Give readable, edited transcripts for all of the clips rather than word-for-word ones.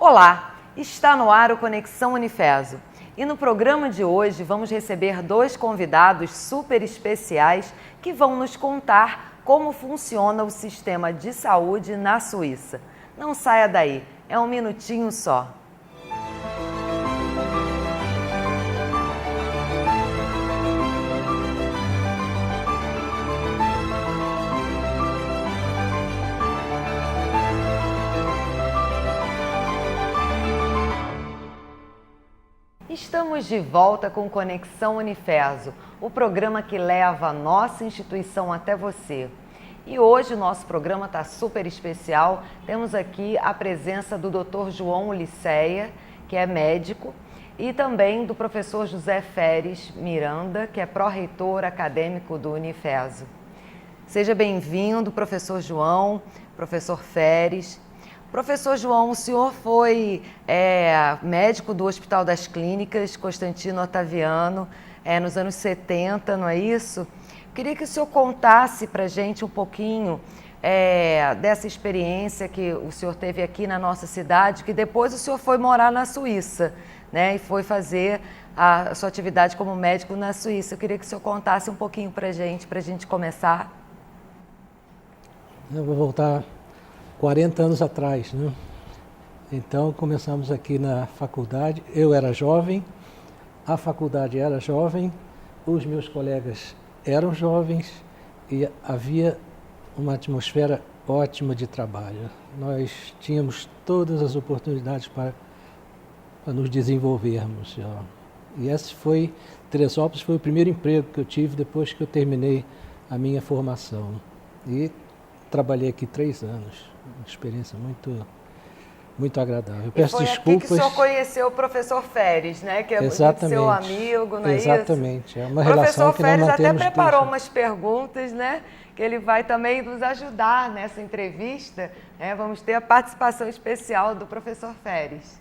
Olá, está no ar o Conexão Unifeso. E no programa de hoje vamos receber dois convidados super especiais que vão nos contar como funciona o sistema de saúde na Suíça. Não saia daí, é um minutinho só. Estamos de volta com Conexão Unifeso, o programa que leva a nossa instituição até você. E hoje o nosso programa está super especial. Temos aqui a presença do Dr. João Ulisseia, que é médico, e também do professor José Feres Miranda, que é pró-reitor acadêmico do Unifeso. Seja bem-vindo, professor João, professor Feres. Professor João, o senhor foi médico do Hospital das Clínicas Constantino Otaviano nos anos 70, não é isso? Queria que o senhor contasse para a gente um pouquinho dessa experiência que o senhor teve aqui na nossa cidade, que depois o senhor foi morar na Suíça, né? E foi fazer a sua atividade como médico na Suíça. Eu queria que o senhor contasse um pouquinho para a gente começar. Eu vou voltar 40 anos atrás, né? Então começamos aqui na faculdade, eu era jovem, a faculdade era jovem, os meus colegas eram jovens e havia uma atmosfera ótima de trabalho. Nós tínhamos todas as oportunidades para nos desenvolvermos. E esse foi, Teresópolis foi o primeiro emprego que eu tive depois que eu terminei a minha formação. E trabalhei aqui 3 anos. Uma experiência muito agradável. Eu peço desculpas. Aqui que o senhor conheceu o professor Feres, né? Que é muito seu amigo, não é isso? Exatamente. É uma relação que nós mantemos. O professor Feres até preparou umas perguntas, né? Que ele vai também nos ajudar nessa entrevista. Vamos ter a participação especial do professor Feres.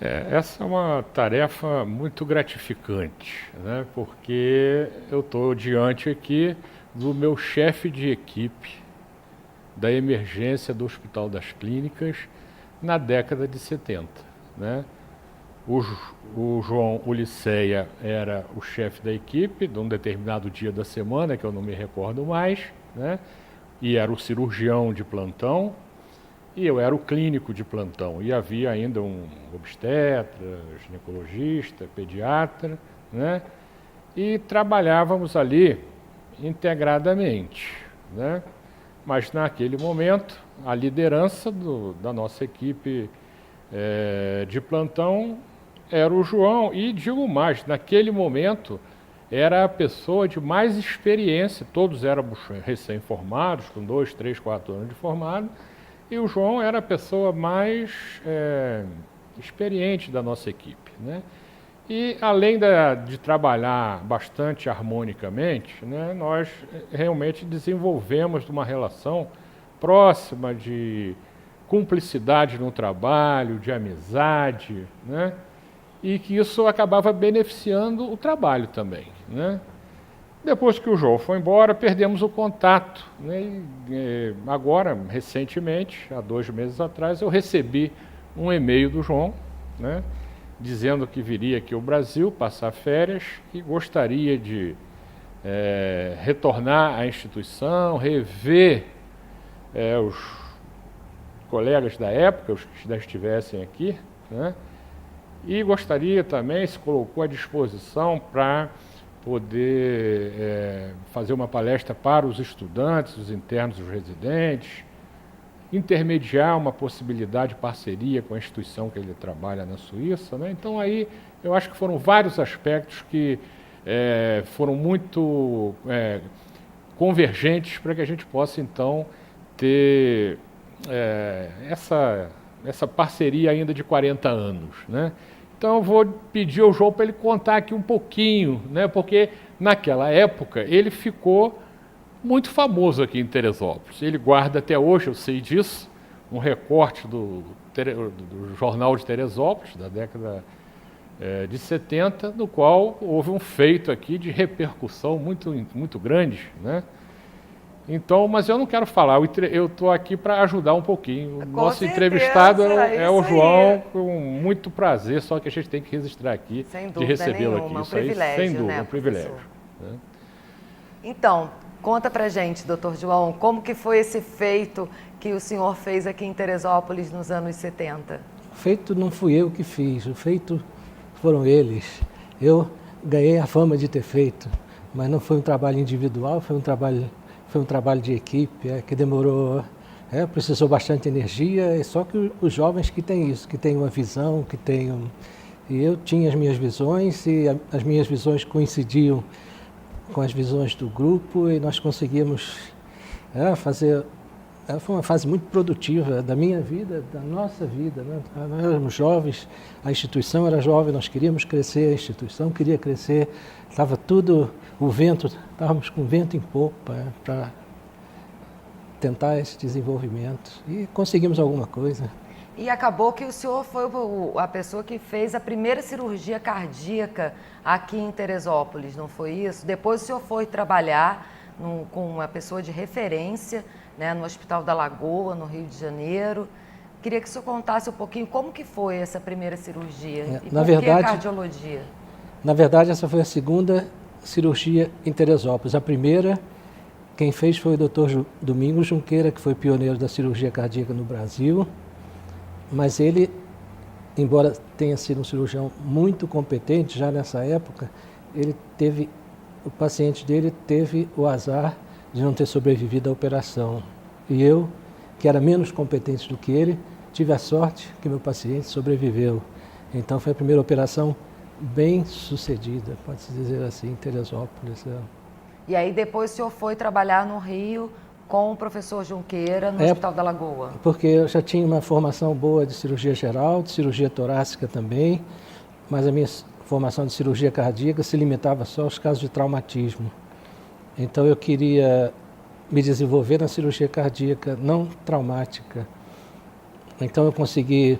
Essa é uma tarefa muito gratificante, né? Porque eu estou diante aqui do meu chefe de equipe da emergência do Hospital das Clínicas na década de 70. Né? O João Ulisseia era o chefe da equipe de um determinado dia da semana, que eu não me recordo mais, né? E era o cirurgião de plantão, e eu era o clínico de plantão. E havia ainda um obstetra, ginecologista, pediatra, né? E trabalhávamos ali integradamente, né? Mas naquele momento a liderança da nossa equipe de plantão era o João, e digo mais, naquele momento era a pessoa de mais experiência, todos éramos recém-formados, com 2, 3, 4 anos de formado, e o João era a pessoa mais experiente da nossa equipe, né? E além de trabalhar bastante harmonicamente, né, nós realmente desenvolvemos uma relação próxima de cumplicidade no trabalho, de amizade, né, e que isso acabava beneficiando o trabalho também, né. Depois que o João foi embora, perdemos o contato, né, e agora, recentemente, há 2 meses atrás, eu recebi um e-mail do João, né, dizendo que viria aqui ao Brasil passar férias e gostaria de retornar à instituição, rever os colegas da época, os que já estivessem aqui, né? E gostaria também, se colocou à disposição para poder fazer uma palestra para os estudantes, os internos e os residentes, intermediar uma possibilidade de parceria com a instituição que ele trabalha na Suíça, né? Então aí eu acho que foram vários aspectos que foram muito convergentes para que a gente possa então ter essa parceria ainda de 40 anos, né? Então eu vou pedir ao João para ele contar aqui um pouquinho, né? Porque naquela época ele ficou muito famoso aqui em Teresópolis. Ele guarda até hoje, eu sei disso, um recorte do Jornal de Teresópolis, da década de 70, no qual houve um feito aqui de repercussão muito grande, né? Então, mas eu não quero falar, eu estou aqui para ajudar um pouquinho. O nosso certeza, entrevistado é o isso João, aí. com muito prazer, só que a gente tem que registrar aqui, Sem de dúvida recebê-lo nenhuma, aqui. um Isso aí, privilégio, sem dúvida, né, um privilégio. professor? Né? Então, conta pra gente, doutor João, como que foi esse feito que o senhor fez aqui em Teresópolis nos anos 70? O feito não fui eu que fiz, o feito foram eles. Eu ganhei a fama de ter feito, mas não foi um trabalho individual, foi um trabalho de equipe, que demorou, precisou bastante energia, só que os jovens que têm isso, que têm uma visão, que têm... E eu tinha as minhas visões e as minhas visões coincidiam com as visões do grupo e nós conseguimos fazer... Foi uma fase muito produtiva da minha vida, da nossa vida. Né? Nós éramos jovens, a instituição era jovem, nós queríamos crescer, a instituição queria crescer, estava tudo, estávamos com vento em popa para tentar esse desenvolvimento e conseguimos alguma coisa. E acabou que o senhor foi a pessoa que fez a primeira cirurgia cardíaca aqui em Teresópolis, não foi isso? Depois o senhor foi trabalhar com uma pessoa de referência, né, no Hospital da Lagoa, no Rio de Janeiro. Queria que o senhor contasse um pouquinho como que foi essa primeira cirurgia e por que a cardiologia? Na verdade, essa foi a segunda cirurgia em Teresópolis. A primeira, quem fez foi o Dr. Domingos Junqueira, que foi pioneiro da cirurgia cardíaca no Brasil, mas ele, embora tenha sido um cirurgião muito competente já nessa época, o paciente dele teve o azar de não ter sobrevivido à operação. E eu, que era menos competente do que ele, tive a sorte que meu paciente sobreviveu. Então foi a primeira operação bem sucedida, pode-se dizer assim, em Teresópolis. E aí depois o senhor foi trabalhar no Rio com o professor Junqueira no Hospital da Lagoa? Porque eu já tinha uma formação boa de cirurgia geral, de cirurgia torácica também, mas a minha formação de cirurgia cardíaca se limitava só aos casos de traumatismo. Então eu queria me desenvolver na cirurgia cardíaca não traumática. Então eu consegui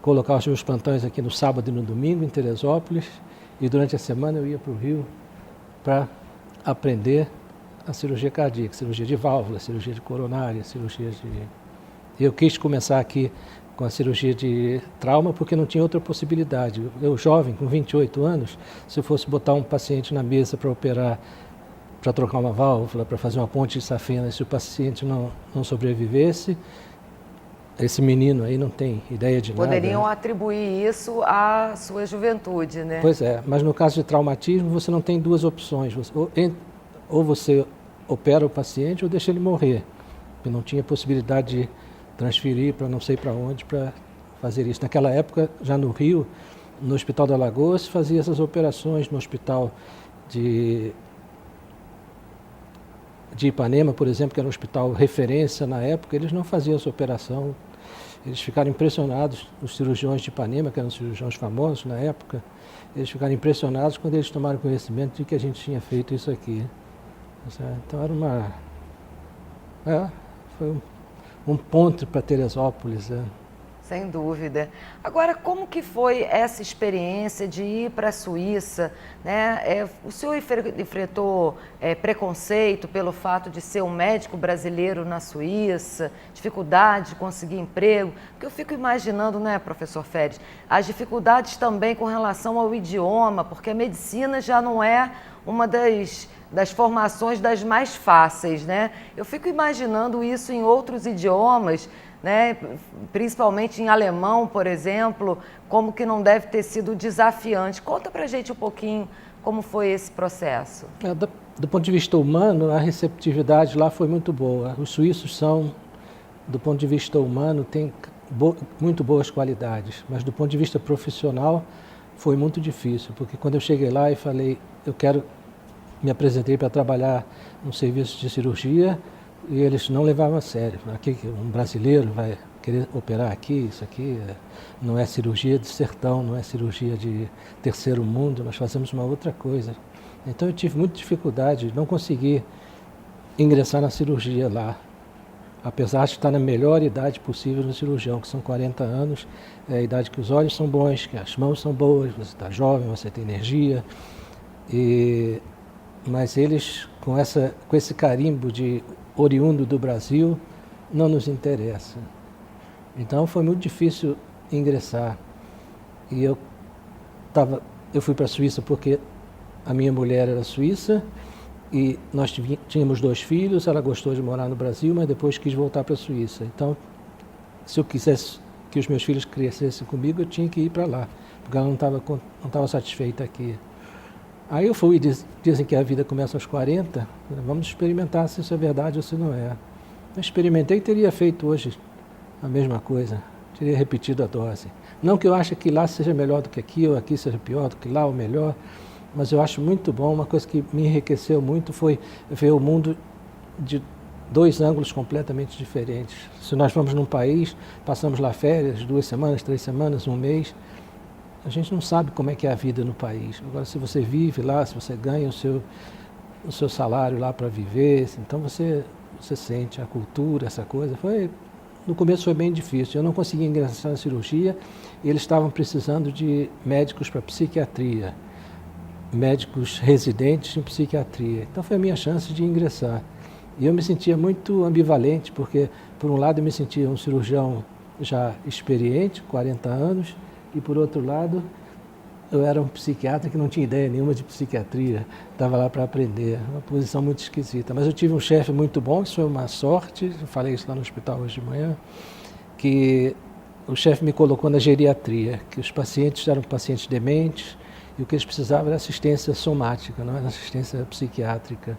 colocar os meus plantões aqui no sábado e no domingo em Teresópolis e durante a semana eu ia para o Rio para aprender a cirurgia cardíaca, cirurgia de válvula, cirurgia de coronária, cirurgia de... Eu quis começar aqui com a cirurgia de trauma porque não tinha outra possibilidade. Eu jovem, com 28 anos, se eu fosse botar um paciente na mesa para operar, para trocar uma válvula, para fazer uma ponte de safena, se o paciente não sobrevivesse, esse menino aí não tem ideia de nada. Poderiam atribuir isso à sua juventude, né? Pois é, mas no caso de traumatismo você não tem duas opções. Ou você opera o paciente ou deixa ele morrer. Eu não tinha possibilidade de transferir para não sei para onde para fazer isso. Naquela época, já no Rio, no Hospital da Lagoa, se fazia essas operações, no Hospital de Ipanema, por exemplo, que era um hospital referência na época, eles não faziam essa operação. Eles ficaram impressionados, os cirurgiões de Ipanema, que eram cirurgiões famosos na época, eles ficaram impressionados quando eles tomaram conhecimento de que a gente tinha feito isso aqui. Então foi um ponto para Teresópolis. Sem dúvida. Agora, como que foi essa experiência de ir para a Suíça, né? O senhor enfrentou preconceito pelo fato de ser um médico brasileiro na Suíça, dificuldade de conseguir emprego? Porque eu fico imaginando, né, professor Férez, as dificuldades também com relação ao idioma, porque a medicina já não é uma das formações das mais fáceis, né? Eu fico imaginando isso em outros idiomas, né? Principalmente em alemão, por exemplo, como que não deve ter sido desafiante. Conta pra gente um pouquinho como foi esse processo. Do ponto de vista humano, a receptividade lá foi muito boa. Os suíços são, do ponto de vista humano, têm muito boas qualidades, mas do ponto de vista profissional foi muito difícil, porque quando eu cheguei lá e falei, me apresentei para trabalhar no serviço de cirurgia, e eles não levavam a sério. Aqui, um brasileiro vai querer operar aqui, isso aqui não é cirurgia de sertão, não é cirurgia de terceiro mundo, nós fazemos uma outra coisa. Então eu tive muita dificuldade, não consegui ingressar na cirurgia lá, apesar de estar na melhor idade possível no cirurgião, que são 40 anos, é a idade que os olhos são bons, que as mãos são boas, você está jovem, você tem energia, mas eles, com esse carimbo de oriundo do Brasil não nos interessa. Então foi muito difícil ingressar. E eu fui para a Suíça porque a minha mulher era suíça e nós tínhamos 2 filhos, ela gostou de morar no Brasil, mas depois quis voltar para a Suíça. Então, se eu quisesse que os meus filhos crescessem comigo, eu tinha que ir para lá, porque ela não estava satisfeita aqui. Aí eu fui, dizem que a vida começa aos 40, vamos experimentar se isso é verdade ou se não é. Eu experimentei e teria feito hoje a mesma coisa, teria repetido a dose. Não que eu ache que lá seja melhor do que aqui, ou aqui seja pior do que lá, ou melhor, mas eu acho muito bom. Uma coisa que me enriqueceu muito foi ver o mundo de 2 ângulos completamente diferentes. Se nós vamos num país, passamos lá férias, 2 semanas, 3 semanas, 1 mês, a gente não sabe como é que é a vida no país. Agora, se você vive lá, se você ganha o seu salário lá para viver, então você sente a cultura, essa coisa. No começo foi bem difícil, eu não conseguia ingressar na cirurgia e eles estavam precisando de médicos para psiquiatria, médicos residentes em psiquiatria. Então foi a minha chance de ingressar. E eu me sentia muito ambivalente, porque por um lado eu me sentia um cirurgião já experiente, 40 anos, e por outro lado eu era um psiquiatra que não tinha ideia nenhuma de psiquiatria, estava lá para aprender, uma posição muito esquisita. Mas eu tive um chefe muito bom, isso foi uma sorte, eu falei isso lá no hospital hoje de manhã, que o chefe me colocou na geriatria, que os pacientes eram pacientes dementes e o que eles precisavam era assistência somática, não era assistência psiquiátrica.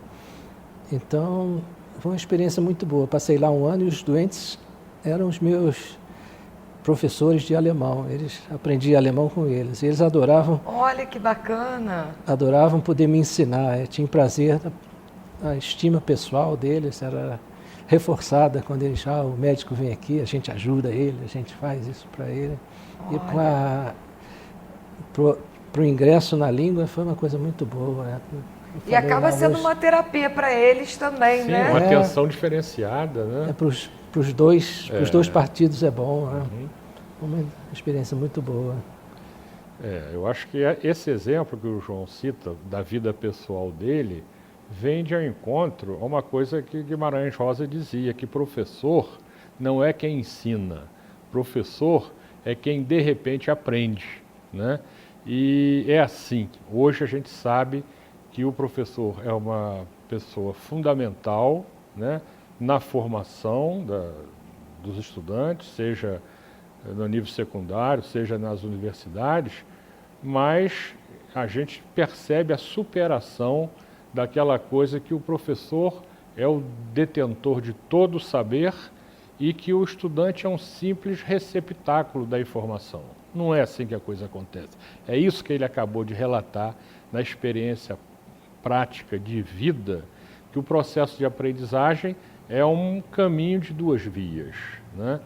Então, foi uma experiência muito boa. Passei lá 1 ano e os doentes eram os meus professores de alemão. Aprendi alemão com eles. E eles adoravam... Olha que bacana! Adoravam poder me ensinar. Eu tinha prazer, a estima pessoal deles era reforçada quando o médico vem aqui, a gente ajuda ele, a gente faz isso para ele. Olha. E para o ingresso na língua foi uma coisa muito boa. E acaba sendo uma terapia para eles também, sim, né? Uma atenção diferenciada, né? Para os dois partidos é bom, né? Uma experiência muito boa. Eu acho que esse exemplo que o João cita da vida pessoal dele vem de ao encontro a uma coisa que Guimarães Rosa dizia, que professor não é quem ensina, professor é quem de repente aprende, né? E é assim, hoje a gente sabe que o professor é uma pessoa fundamental, né, na formação dos estudantes, seja no nível secundário, seja nas universidades, mas a gente percebe a superação daquela coisa que o professor é o detentor de todo o saber e que o estudante é um simples receptáculo da informação. Não é assim que a coisa acontece. É isso que ele acabou de relatar na experiência prática de vida, que o processo de aprendizagem é um caminho de 2 vias, né?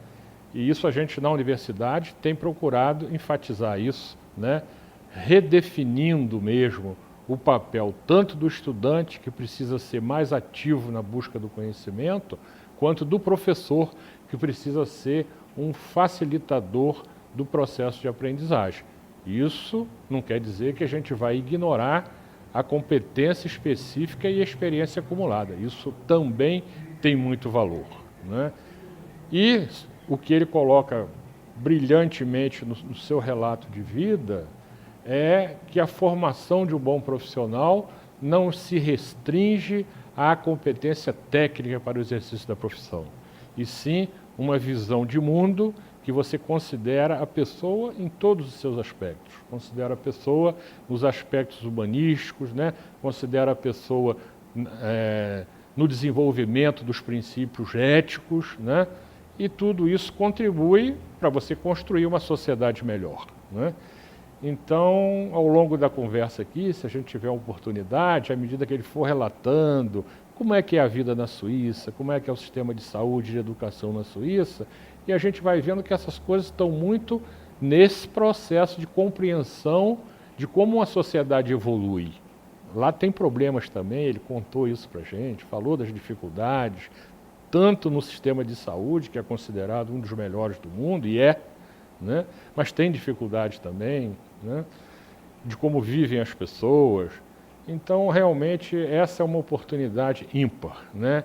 E isso a gente na universidade tem procurado enfatizar isso, né? Redefinindo mesmo o papel tanto do estudante, que precisa ser mais ativo na busca do conhecimento, quanto do professor, que precisa ser um facilitador do processo de aprendizagem. Isso não quer dizer que a gente vai ignorar a competência específica e a experiência acumulada. Isso também tem muito valor, né? E o que ele coloca brilhantemente no seu relato de vida é que a formação de um bom profissional não se restringe à competência técnica para o exercício da profissão, e sim uma visão de mundo que você considera a pessoa em todos os seus aspectos. Considera a pessoa nos aspectos humanísticos, né? Considera a pessoa no desenvolvimento dos princípios éticos, né? E tudo isso contribui para você construir uma sociedade melhor, né? Então, ao longo da conversa aqui, se a gente tiver uma oportunidade, à medida que ele for relatando como é que é a vida na Suíça, como é que é o sistema de saúde e de educação na Suíça, e a gente vai vendo que essas coisas estão muito nesse processo de compreensão de como uma sociedade evolui. Lá tem problemas também, ele contou isso para a gente, falou das dificuldades, tanto no sistema de saúde, que é considerado um dos melhores do mundo, e né? Mas tem dificuldade também, né? De como vivem as pessoas. Então, realmente, essa é uma oportunidade ímpar, né?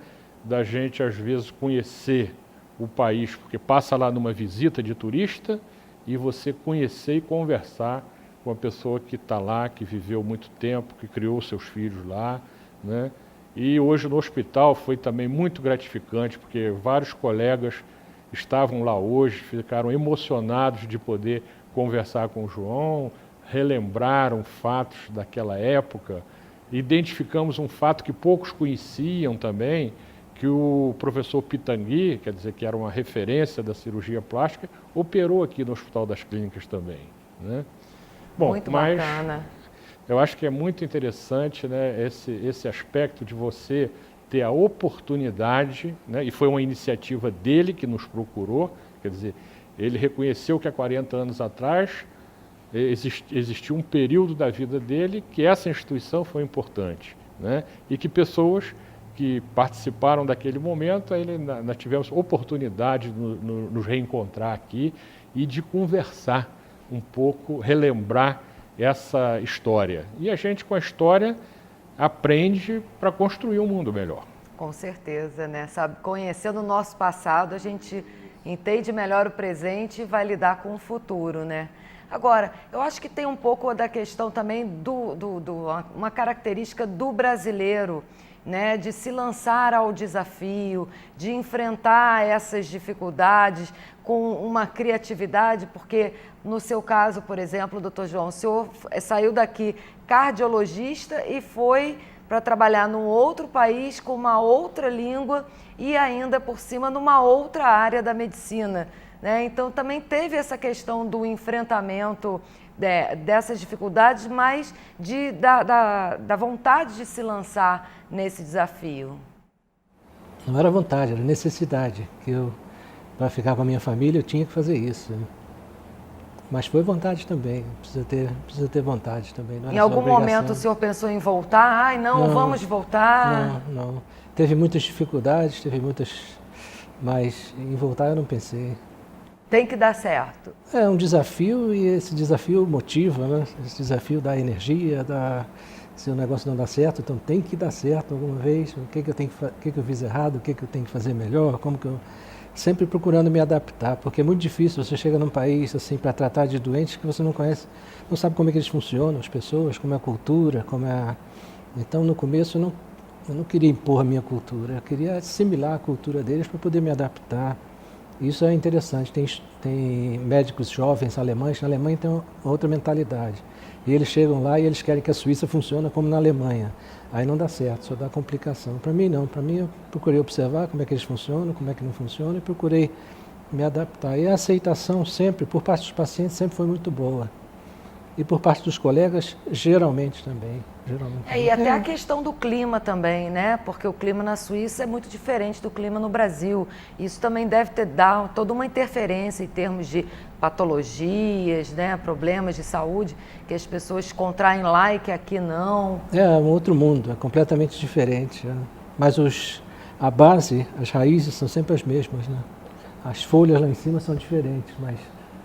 da gente, às vezes, conhecer o país, porque passa lá numa visita de turista e você conhecer e conversar com a pessoa que está lá, que viveu muito tempo, que criou seus filhos lá, né? E hoje no hospital foi também muito gratificante, porque vários colegas estavam lá hoje, ficaram emocionados de poder conversar com o João, relembraram fatos daquela época, identificamos um fato que poucos conheciam também, que o professor Pitangui, quer dizer, que era uma referência da cirurgia plástica, operou aqui no Hospital das Clínicas também, né? Bom, muito bacana. Eu acho que é muito interessante, né, esse aspecto de você ter a oportunidade, né, e foi uma iniciativa dele que nos procurou, quer dizer, ele reconheceu que há 40 anos atrás existiu um período da vida dele que essa instituição foi importante, né, e que pessoas que participaram daquele momento, nós tivemos oportunidade de nos reencontrar aqui e de conversar um pouco, relembrar essa história. E a gente, com a história, aprende para construir um mundo melhor. Com certeza, né? Sabe, conhecendo o nosso passado, a gente entende melhor o presente e vai lidar com o futuro, né? Agora, eu acho que tem um pouco da questão também uma característica do brasileiro, né, de se lançar ao desafio, de enfrentar essas dificuldades com uma criatividade, porque no seu caso, por exemplo, doutor João, o senhor saiu daqui cardiologista e foi para trabalhar num outro país com uma outra língua e ainda por cima numa outra área da medicina, né? Então também teve essa questão do enfrentamento dessas dificuldades, mas da vontade de se lançar nesse desafio. Não era vontade, era necessidade. Para ficar com a minha família, eu tinha que fazer isso. Mas foi vontade também, precisa ter vontade também. Não em algum momento o senhor pensou em voltar? Ai, não, vamos voltar? Não. Teve muitas dificuldades, mas em voltar eu não pensei. Tem que dar certo. É um desafio e esse desafio motiva, né? Esse desafio dá energia, se o negócio não dá certo, então tem que dar certo alguma vez. O que eu fiz errado, o que eu tenho que fazer melhor, sempre procurando me adaptar, porque é muito difícil, você chega num país assim para tratar de doentes que você não conhece, não sabe como é que eles funcionam, as pessoas, como é a cultura, Então no começo eu não queria impor a minha cultura, eu queria assimilar a cultura deles para poder me adaptar. Isso é interessante, tem médicos jovens alemães, na Alemanha tem outra mentalidade. E eles chegam lá e eles querem que a Suíça funcione como na Alemanha. Aí não dá certo, só dá complicação. Para mim não, para mim eu procurei observar como é que eles funcionam, como é que não funcionam e procurei me adaptar. E a aceitação sempre, por parte dos pacientes, sempre foi muito boa. E por parte dos colegas, geralmente também. E até a questão do clima também, né? Porque o clima na Suíça é muito diferente do clima no Brasil. Isso também deve dar toda uma interferência em termos de patologias, né? Problemas de saúde que as pessoas contraem lá e que aqui não. É um outro mundo, é completamente diferente. Né? Mas a base, as raízes são sempre as mesmas. Né? As folhas lá em cima são diferentes,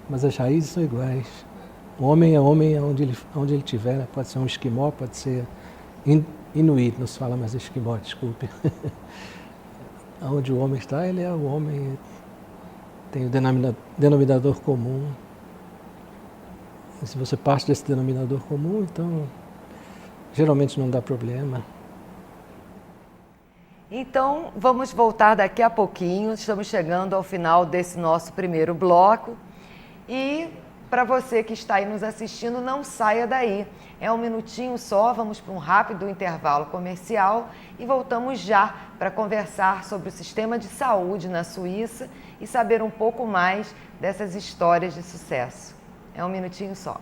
mas as raízes são iguais. O homem é homem onde ele estiver, né? Pode ser um esquimó, pode ser inuit, não se fala mais esquimó, desculpe. Onde o homem está, ele é o homem, tem o denominador comum. E se você parte desse denominador comum, então geralmente não dá problema. Então, vamos voltar daqui a pouquinho, estamos chegando ao final desse nosso primeiro bloco e para você que está aí nos assistindo, não saia daí. É um minutinho só, vamos para um rápido intervalo comercial e voltamos já para conversar sobre o sistema de saúde na Suíça e saber um pouco mais dessas histórias de sucesso. É um minutinho só.